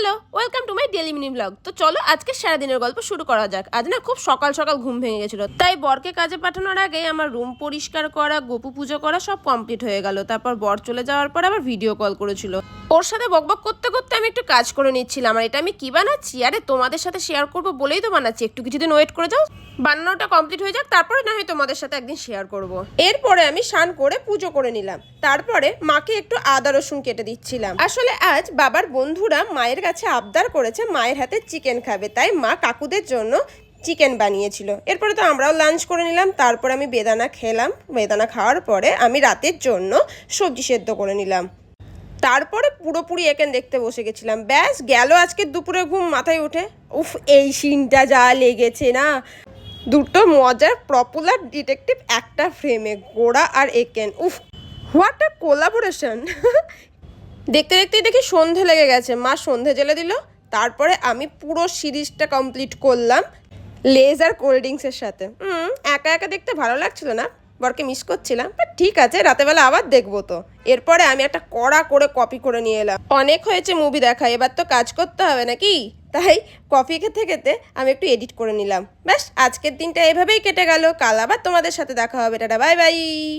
Hello, welcome to my daily mini blog. তো চলো আজকে সারাদিনের গল্প শুরু করা যাক। আজ না খুব সকাল সকাল ঘুম ভেঙে গেছিল, তাই বরকে কাজে পাঠানোর আগে আমার রুম পরিষ্কার করা, গোপু পুজো করা সব কমপ্লিট হয়ে গেল। তারপর বর চলে যাওয়ার পর আবার ভিডিও কল করেছিল। ওর সাথে বকবক করতে করতে আমি একটু কাজ করে নিচ্ছিলাম। আর এটা আমি কি বানাচ্ছি, আরে তোমাদের সাথে শেয়ার করবো বলেই তো বানাচ্ছি। একটু কিছুদিন ওয়েট করে যাও, বানানোটা কমপ্লিট হয়ে যাক, তারপরে না হয় তোমাদের সাথে একদিন শেয়ার করব। এরপরে আমি স্নান করে পুজো করে নিলাম। তারপরে মাকে একটু আদা রসুন কেটে দিচ্ছিলাম। আসলে আজ বাবার বন্ধুরা মায়ের কাছে আবদার করেছে মায়ের হাতে চিকেন খাবে, তাই মা কাকুদের জন্য চিকেন বানিয়েছিল। এরপরে তো আমরাও লাঞ্চ করে নিলাম। তারপর আমি বেদানা খেলাম। বেদানা খাওয়ার পরে আমি রাতের জন্য সবজি সেদ্ধ করে নিলাম। তারপরে পুরোপুরি একেন দেখতে বসে গেছিলাম। ব্যাস গেল আজকে দুপুরে ঘুম মাথায় উঠে। উফ, এই সিনটা যা লেগেছে না, দুটো মজার পপুলার ডিটেকটিভ একটা ফ্রেমে, গোড়া আর একেন। উফ, হোয়াট আ কোলাবোরেশন। দেখতে দেখতেই দেখি সন্ধে লেগে গেছে। মা সন্ধে জ্বেলে দিল। তারপরে আমি পুরো সিরিজটা কমপ্লিট করলাম লেজ আর কোল্ড ড্রিঙ্কসের সাথে। একা একা দেখতে ভালো লাগছিল না, বরকে মিস করছিলাম, বাট ঠিক আছে, রাতেবেলা আবার দেখবো তো। এরপরে আমি একটা কড়া করে কপি করে নিয়ে এলাম। অনেক হয়েছে মুভি দেখা, এবার তো কাজ করতে হবে নাকি। তাই কফি খেতে খেতে আমি একটু এডিট করে নিলাম। ব্যাস আজকের দিনটা এভাবেই কেটে গেল। কাল আবার তোমাদের সাথে দেখা হবে। Tata, bye bye.